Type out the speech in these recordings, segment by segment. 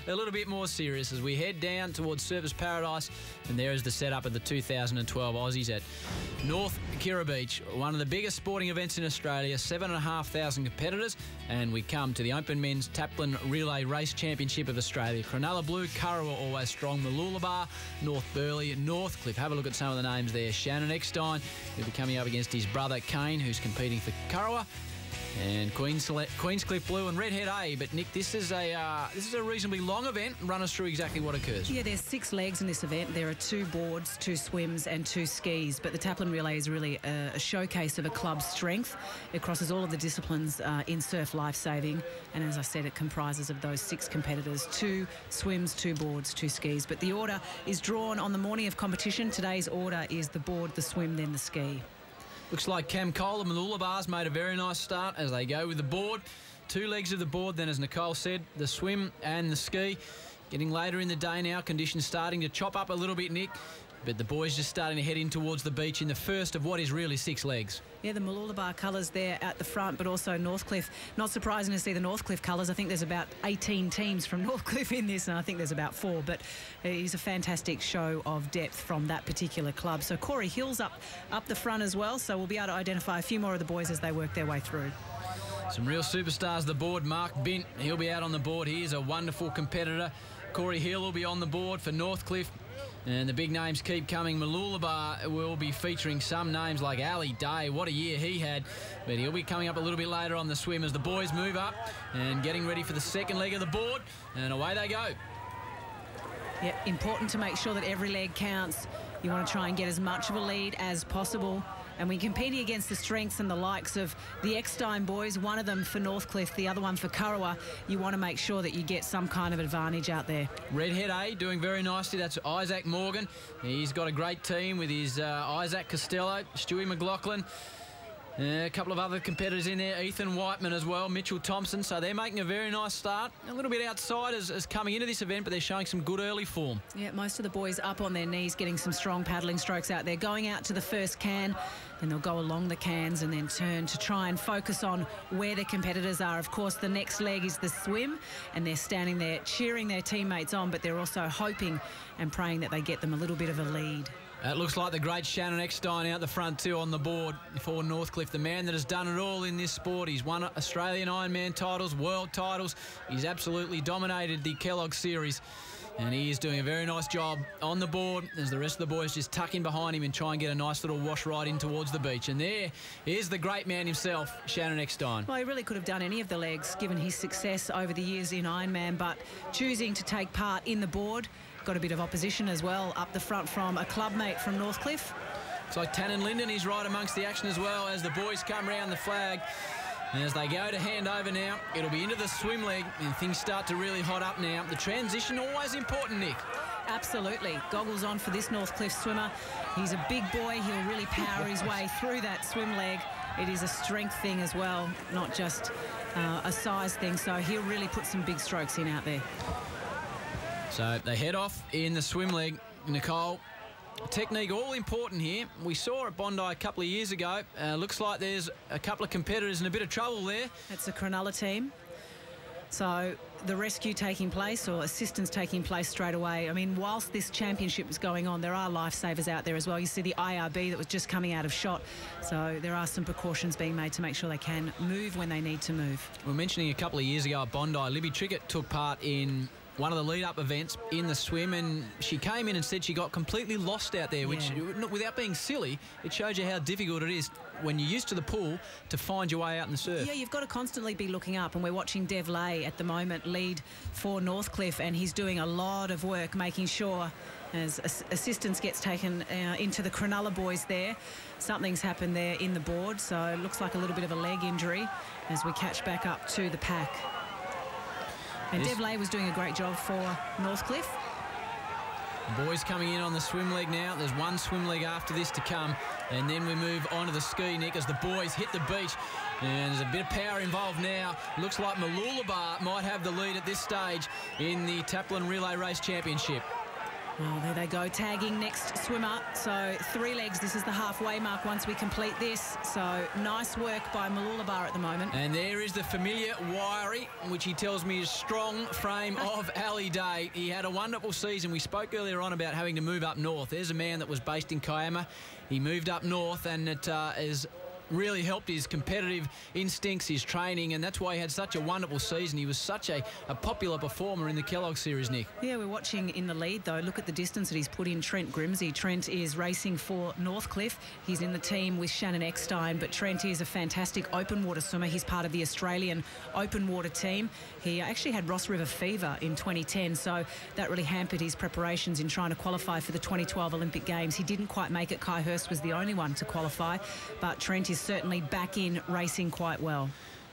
a little bit more serious as we head down towards Surfers Paradise, and there is the setup of the 2012 Aussies at North Kirra Beach, one of the biggest sporting events in Australia, 7,500 competitors, and we come to the Open Men's Taplin Relay Race Championship of Australia. Cronulla Blue, Kurrawa always strong, Mooloolaba, North Burleigh, Northcliffe. Have a look at some of the names there. Shannon ECKSTEIN, he'll be coming up against his brother Caine, who's competing for Kurrawa. And Queenscliff Blue and Redhead A. But Nick, this is a reasonably long event. Run us through exactly what occurs. Yeah, there's 6 legs in this event. There are 2 boards, 2 swims and 2 skis. But the Taplin Relay is really a showcase of a club's strength. It crosses all of the disciplines in surf lifesaving. And as I said, it comprises of those 6 competitors, 2 swims, 2 boards, 2 skis. But the order is drawn on the morning of competition. Today's order is the board, the swim, then the ski. Looks like Cam Cole and Mooloolaba's made a very nice start as they go with the board. 2 legs of the board, then as Nicole said, the swim and the ski. Getting later in the day now, conditions starting to chop up a little bit, Nick. But the boys just starting to head in towards the beach in the first of what is really 6 legs. Yeah, the Mooloolaba colours there at the front, but also Northcliffe. Not surprising to see the Northcliffe colours. I think there's about 18 teams from Northcliffe in this, and I think there's about 4. But it is a fantastic show of depth from that particular club. So Cory Hill's up the front as well, so we'll be able to identify a few more of the boys as they work their way through. Some real superstars the board. Mark BINT, he'll be out on the board. He is a wonderful competitor. Cory Hill will be on the board for Northcliffe. And the big names keep coming. Mooloolaba will be featuring some names like Ali Day. What a year he had. But he'll be coming up a little bit later on the swim as the boys move up and getting ready for the second leg of the board. And away they go. Yeah, important to make sure that every leg counts. You want to try and get as much of a lead as possible. And we're competing against the strengths and the likes of the ECKSTEIN boys, one of them for Northcliffe, the other one for Kurrawa. You want to make sure that you get some kind of advantage out there. Redhead A doing very nicely. That's Isaac Morgan. He's got a great team with his Isaac Costello, Stewie McLaughlin. A couple of other competitors in there, Ethan Whiteman as well, Mitchell Thompson. So they're making a very nice start. A little bit outside as coming into this event, but they're showing some good early form. Yeah, most of the boys up on their knees, getting some strong paddling strokes out there. Going out to the first can, then they'll go along the cans and then turn to try and focus on where their competitors are. Of course, the next leg is the swim, and they're standing there cheering their teammates on, but they're also hoping and praying that they get them a little bit of a lead. It looks like the great Shannon ECKSTEIN out the front too on the board for Northcliffe, the man that has done it all in this sport. He's won Australian Ironman titles, world titles. He's absolutely dominated the Kellogg Series, and he is doing a very nice job on the board as the rest of the boys just tuck in behind him and try and get a nice little wash right in towards the beach. And there is the great man himself, Shannon ECKSTEIN. Well, he really could have done any of the legs given his success over the years in Ironman, but choosing to take part in the board. Got a bit of opposition as well up the front from a clubmate from Northcliffe. It's like Tanyn Lyndon, he's right amongst the action as well as the boys come round the flag. And as they go to hand over now, it'll be into the swim leg and things start to really hot up now. The transition always important, Nick. Absolutely. Goggles on for this Northcliffe swimmer. He's a big boy. He'll really power his way through that swim leg. It is a strength thing as well, not just a size thing. So he'll really put some big strokes in out there. So they head off in the swim leg. Nicole, technique all important here. We saw at Bondi a couple of years ago. Looks like there's a couple of competitors in a bit of trouble there. It's a Cronulla team. So the rescue taking place or assistance taking place straight away. I mean, whilst this championship is going on, there are lifesavers out there as well. You see the IRB that was just coming out of shot. So there are some precautions being made to make sure they can move when they need to move. We were mentioning a couple of years ago at Bondi, Libby Trickett took part in one of the lead-up events in the swim, and she came in and said she got completely lost out there, which, without being silly, it shows you how difficult it is when you're used to the pool to find your way out in the surf. Yeah, you've got to constantly be looking up, and we're watching Dev LAHEY at the moment lead for Northcliffe, and he's doing a lot of work making sure as assistance gets taken into the Cronulla boys there. Something's happened there in the board, so it looks like a little bit of a leg injury as we catch back up to the pack. And Dev LAHEY was doing a great job for Northcliffe. The boys coming in on the swim leg now. There's one swim leg after this to come. And then we move on to the ski, Nick, as the boys hit the beach. And there's a bit of power involved now. Looks like Mooloolaba might have the lead at this stage in the Taplin Relay Race Championship. Well, there they go, tagging next swimmer. So 3 legs. This is the halfway mark once we complete this. So nice work by Mooloolaba at the moment. And there is the familiar wiry, which he tells me is strong frame of Ali Day. He had a wonderful season. We spoke earlier on about having to move up north. There's a man that was based in Kiama. He moved up north, and it is really helped his competitive instincts, his training, and that's why he had such a wonderful season. He was such a popular performer in the Kellogg Series, Nick. Yeah, we're watching in the lead, though. Look at the distance that he's put in Trent GRIMSEY. Trent is racing for Northcliffe. He's in the team with Shannon ECKSTEIN, but Trent is a fantastic open water swimmer. He's part of the Australian open water team. He actually had Ross River fever in 2010, so that really hampered his preparations in trying to qualify for the 2012 Olympic Games. He didn't quite make it. Kai Hurst was the only one to qualify, but Trent is certainly back in racing quite well.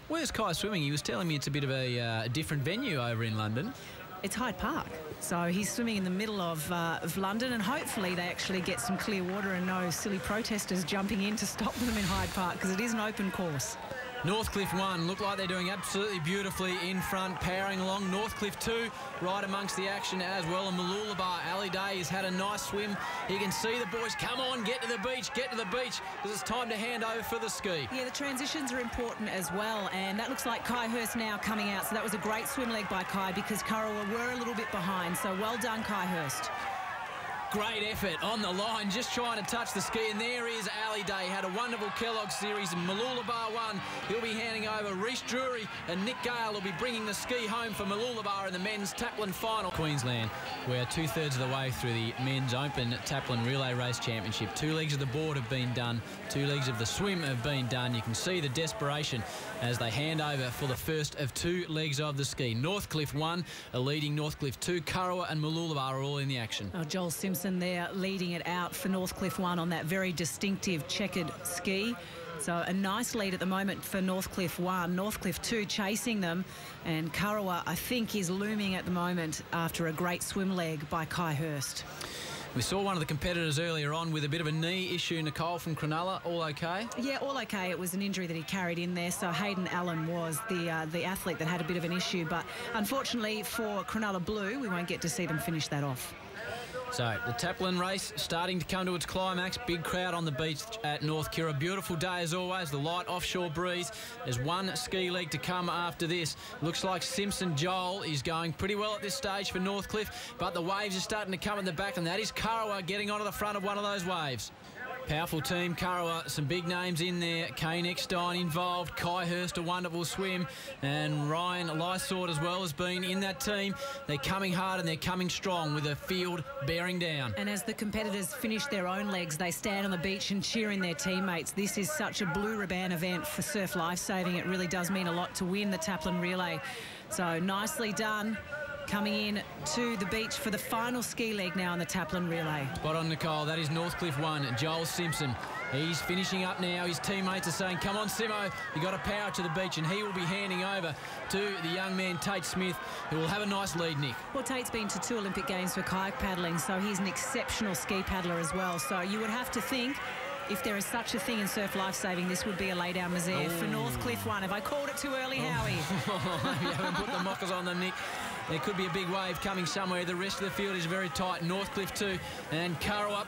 Where's Kai swimming? He was telling me it's a bit of a different venue over in London. It's Hyde Park. So he's swimming in the middle of London, and hopefully they actually get some clear water and no silly protesters jumping in to stop them in Hyde Park, because it is an open course. Northcliffe 1 look like they're doing absolutely beautifully in front, powering along. Northcliffe 2 right amongst the action as well. And Mooloolaba, Ali Day has had a nice swim. You can see the boys, come on, get to the beach, because it's time to hand over for the ski. Yeah, the transitions are important as well, and that looks like Kai Hurst now coming out. So that was a great swim leg by Kai, because Kurrawa were a little bit behind. So well done, Kai Hurst. Great effort on the line, just trying to touch the ski, and there is Ali Day. Had a wonderful Kellogg Series, and Mooloolaba 1. He'll be handing over. Reece Drury and Nick Gale will be bringing the ski home for Mooloolaba in the men's Taplin final. Queensland, we're 2/3 of the way through the men's open Taplin Relay Race Championship. 2 legs of the board have been done. 2 legs of the swim have been done. You can see the desperation as they hand over for the first of 2 legs of the ski. Northcliffe 1, a leading Northcliffe 2. Kurrawa and Mooloolaba are all in the action. Oh, Joel Simpson there leading it out for Northcliffe 1 on that very distinctive checkered ski. So a nice lead at the moment for Northcliffe 1. Northcliffe 2 chasing them, and Kurrawa, I think, is looming at the moment after a great swim leg by Kai Hurst. We saw one of the competitors earlier on with a bit of a knee issue. Nicole from Cronulla, all okay? Yeah, all okay. It was an injury that he carried in there. So Hayden Allen was the athlete that had a bit of an issue. But unfortunately for Cronulla Blue, we won't get to see them finish that off. So the Taplin race starting to come to its climax. Big crowd on the beach at North Kirra. Beautiful day as always. The light offshore breeze. There's 1 ski leg to come after this. Looks like Simpson Joel is going pretty well at this stage for Northcliffe, but the waves are starting to come in the back, and that is Kurrawa getting onto the front of one of those waves. Powerful team, Kurrawa, some big names in there. Caine ECKSTEIN involved, Kai Hurst, a wonderful swim, and Ryan LYSAUGHT as well has been in that team. They're coming hard and they're coming strong with the field bearing down. And as the competitors finish their own legs, they stand on the beach and cheer in their teammates. This is such a blue ribbon event for surf lifesaving. It really does mean a lot to win the Taplin Relay. So nicely done. Coming in to the beach for the final ski leg now on the Taplin Relay. Spot on, Nicole. That is Northcliffe 1, Joel Simpson. He's finishing up now. His teammates are saying, come on, Simo, you got to power to the beach, and he will be handing over to the young man, Tate Smith, who will have a nice lead, Nick. Well, Tate's been to 2 Olympic Games for kayak paddling, so he's an exceptional ski paddler as well. So you would have to think, if there is such a thing in surf lifesaving, this would be a lay-down misère for Northcliffe 1. Have I called it too early, Howie? You haven't put the mockers on them, Nick. There could be a big wave coming somewhere. The rest of the field is very tight. Northcliffe 2 and Kurrawa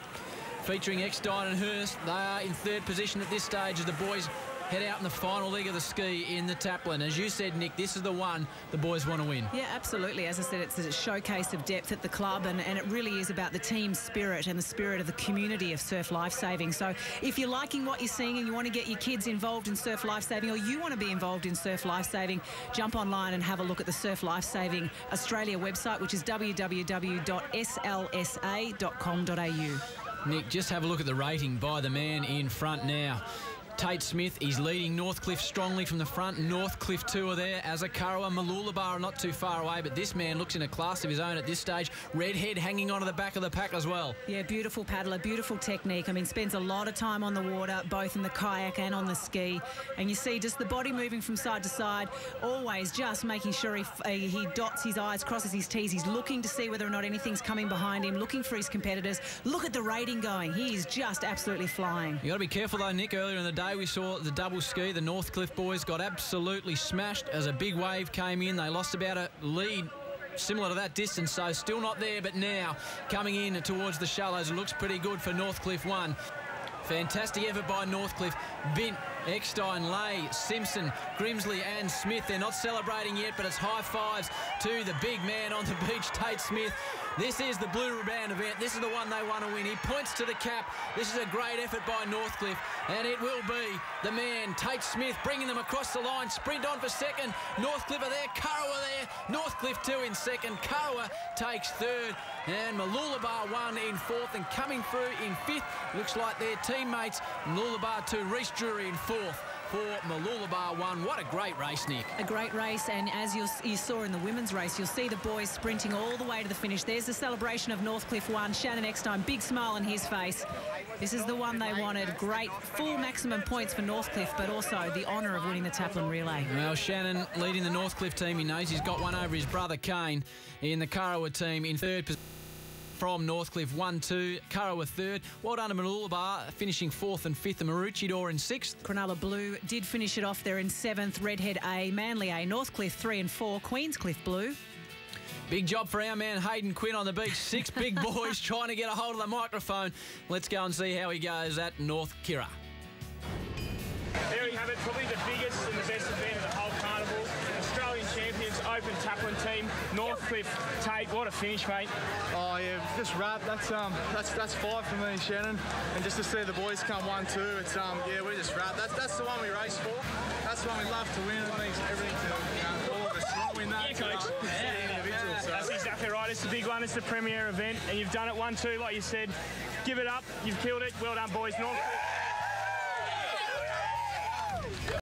featuring ECKSTEIN and Hurst. They are in 3rd position at this stage as the boys head out in the final leg of the ski in the Taplin. As you said, Nick, this is the one the boys want to win. Yeah, absolutely. As I said, it's a showcase of depth at the club, and it really is about the team spirit and the spirit of the community of surf lifesaving. So if you're liking what you're seeing and you want to get your kids involved in surf lifesaving, or you want to be involved in surf lifesaving, jump online and have a look at the Surf Lifesaving Australia website, which is www.slsa.com.au. Nick, just have a look at the rating by the man in front now. Tate Smith, he's leading Northcliffe strongly from the front. Northcliffe 2 are there, as a Kurrawa. Mooloolaba are not too far away, but this man looks in a class of his own at this stage. Redhead hanging onto the back of the pack as well. Yeah, beautiful paddler, beautiful technique. I mean, spends a lot of time on the water, both in the kayak and on the ski. And you see just the body moving from side to side, always just making sure he dots his I's, crosses his T's. He's looking to see whether or not anything's coming behind him, looking for his competitors. Look at the rating going. He is just absolutely flying. You got to be careful though, Nick. Earlier in the day, we saw the double ski. The Northcliffe boys got absolutely smashed as a big wave came in. They lost about a lead similar to that distance, so still not there, but now coming in towards the shallows. It looks pretty good for Northcliffe 1. Fantastic effort by Northcliffe. BINT, ECKSTEIN, LAHEY, SIMPSON, Grimsey and Smith. They're not celebrating yet, but it's high fives to the big man on the beach, Tate Smith. This is the blue rebound event. This is the one they want to win. He points to the cap. This is a great effort by Northcliffe, and it will be the man, Tate Smith, bringing them across the line. Sprint on for second. Northcliffe are there. Kurrawa there. Northcliffe 2 in second. Kurrawa takes third, and Mooloolaba 1 in fourth, and coming through in fifth looks like their teammates. Mooloolaba 2, Reese Drury in fourth for Mooloolaba 1. What a great race, Nick. A great race, and as you saw in the women's race, you'll see the boys sprinting all the way to the finish. There's the celebration of Northcliffe 1. Shannon ECKSTEIN, big smile on his face. This is the one they wanted. Great full maximum points for Northcliffe, but also the honour of winning the Taplin relay. Well, Shannon leading the Northcliffe team. He knows he's got one over his brother Caine in the Kurrawa team in third position. From Northcliffe 1-2, Kurrawa third. Well done to Mooloolaba, finishing fourth and fifth, and Maroochydore in sixth. Cronulla Blue did finish it off there in seventh. Redhead A, Manly A, Northcliffe 3 and 4, Queenscliff Blue. Big job for our man Hayden Quinn on the beach. 6 big boys trying to get a hold of the microphone. Let's go and see how he goes at North Kirra. There you have it, probably the biggest and the best event of the whole carnival. Australian champions, Open Taplin team, Northcliffe Tate. What a finish, mate. Oh yeah, just wrap. That's 5 for me, Shannon. And just to see the boys come 1-2, it's yeah, we just wrap. That's the one we race for. That's the one we love to win. It means everything to all of us. We want to win that. Yeah, coach. So. That's exactly right. It's the big one. It's the premier event, and you've done it 1-2, like you said. Give it up. You've killed it. Well done, boys. Northcliffe.